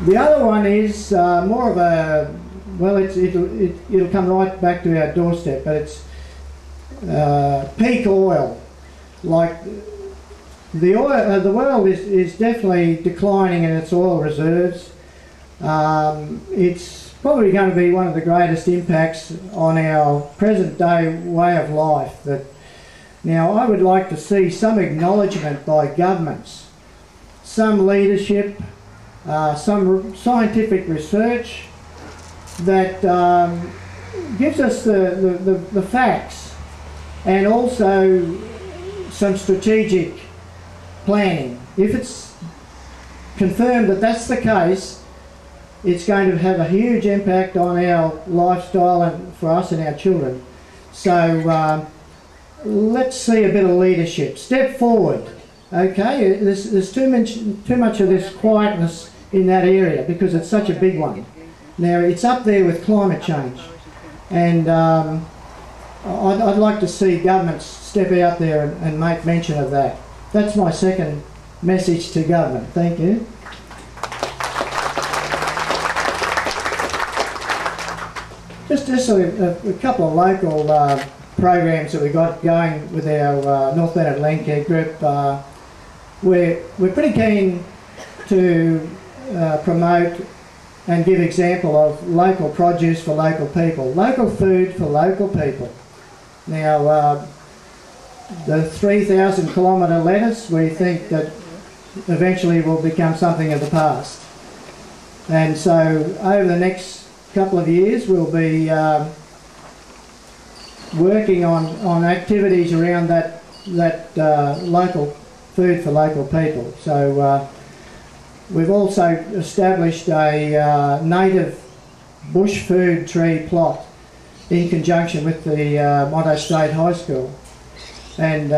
The other one is more of a, well, it'll come right back to our doorstep, but it's peak oil. Like the world is definitely declining in its oil reserves. It's probably going to be one of the greatest impacts on our present day way of life. Now, I would like to see some acknowledgement by governments, some leadership, some scientific research that gives us the facts, and also some strategic planning. If it's confirmed that that's the case, it's going to have a huge impact on our lifestyle and for us and our children. So let's see a bit of leadership. Step forward. Okay, there's too much of this quietness in that area because it's such a big one. Now, it's up there with climate change, and I'd like to see governments step out there and make mention of that. That's my second message to government. Thank you. Just a couple of local programs that we got going with our North Leonard Landcare group. We're pretty keen to promote and give example of local produce for local people, local food for local people. Now, the 3,000 kilometre lettuce, we think that eventually will become something of the past. And so over the next couple of years we'll be working on activities around that local food for local people. So we've also established a native bush food tree plot in conjunction with the Motto State High School, and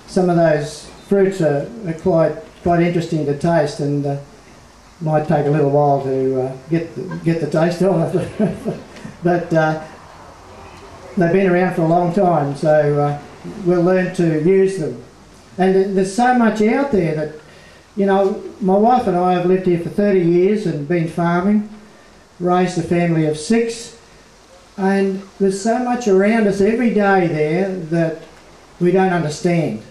some of those fruits are quite interesting to taste, and might take a little while to get the taste of it, but they've been around for a long time, so we'll learn to use them. And there's so much out there that, you know, my wife and I have lived here for 30 years and been farming, raised a family of 6, and there's so much around us every day there that we don't understand.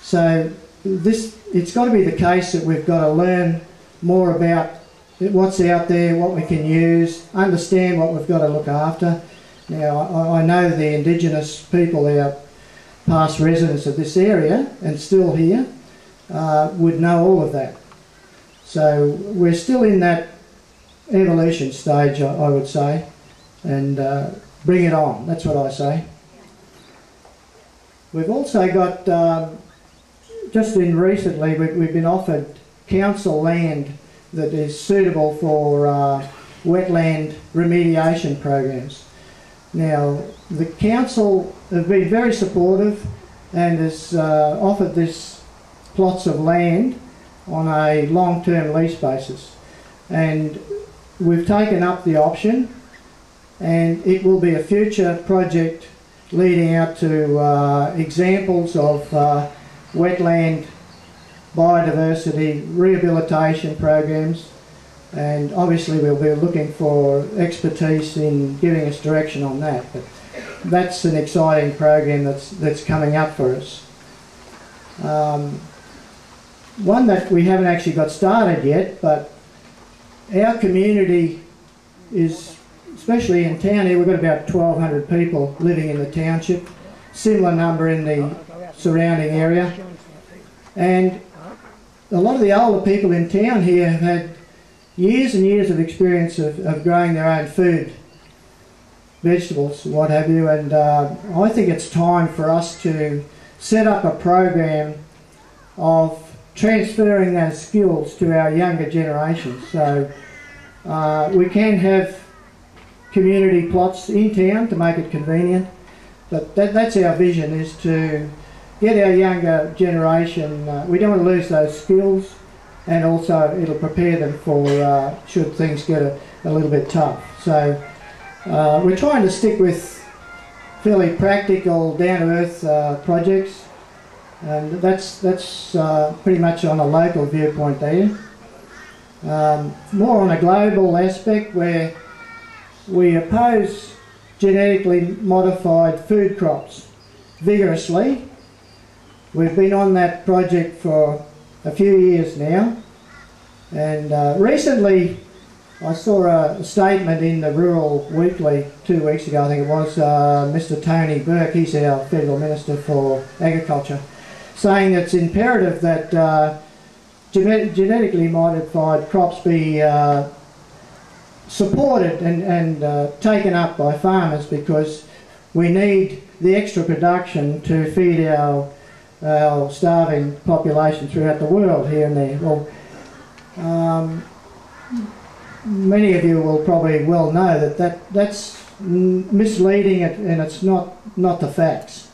So it's got to be the case that we've got to learn more about what's out there, what we can use, understand what we've got to look after. Now, I know the Indigenous people, our past residents of this area and still here, would know all of that. So we're still in that evolution stage, I would say, and bring it on, that's what I say. We've also got, just recently, we've been offered council land that is suitable for wetland remediation programs. Now, the council have been very supportive and has offered this plots of land on a long-term lease basis, and we've taken up the option, and it will be a future project leading out to examples of wetland biodiversity rehabilitation programs, and obviously we'll be looking for expertise in giving us direction on that. But that's an exciting program that's coming up for us. One that we haven't actually got started yet, but our community is, especially in town here, we've got about 1,200 people living in the township, similar number in the surrounding area, and a lot of the older people in town here have had years and years of experience of growing their own food, vegetables, what have you, and I think it's time for us to set up a program of transferring those skills to our younger generations. So we can have community plots in town to make it convenient, but that's our vision, is to get our younger generation, we don't want to lose those skills, and also it'll prepare them for should things get a little bit tough. So we're trying to stick with fairly practical, down-to-earth projects, and that's pretty much on a local viewpoint there. more on a global aspect, where we oppose genetically modified food crops vigorously. We've been on that project for a few years now, and recently I saw a statement in the Rural Weekly 2 weeks ago, I think it was, Mr. Tony Burke, he's our Federal Minister for Agriculture, saying it's imperative that genetically modified crops be supported and taken up by farmers, because we need the extra production to feed our starving population throughout the world here and there. Well, many of you will probably well know that's misleading, and it's not the facts.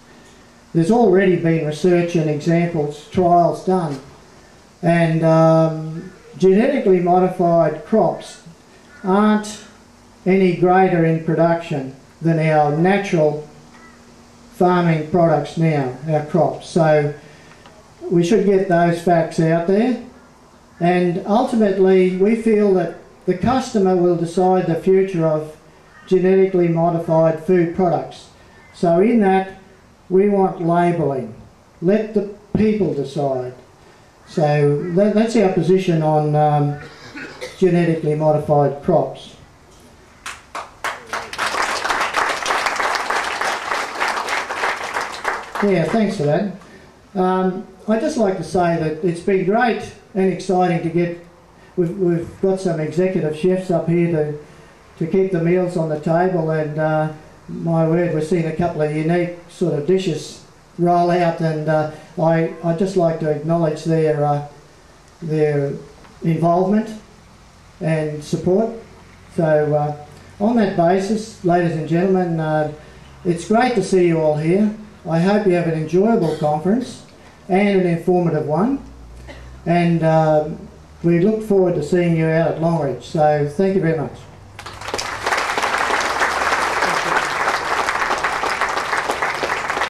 There's already been research and examples, trials done, and genetically modified crops aren't any greater in production than our natural farming products now, our crops. So we should get those facts out there, and ultimately we feel that the customer will decide the future of genetically modified food products. So in that, we want labelling. Let the people decide. So that's our position on genetically modified crops. Yeah, thanks for that. I'd just like to say that it's been great and exciting to get, we've got some executive chefs up here to keep the meals on the table, and my word, we're seeing a couple of unique sort of dishes roll out, and I'd just like to acknowledge their involvement and support. So on that basis, ladies and gentlemen, it's great to see you all here. I hope you have an enjoyable conference and an informative one, and we look forward to seeing you out at Longreach. So thank you very much.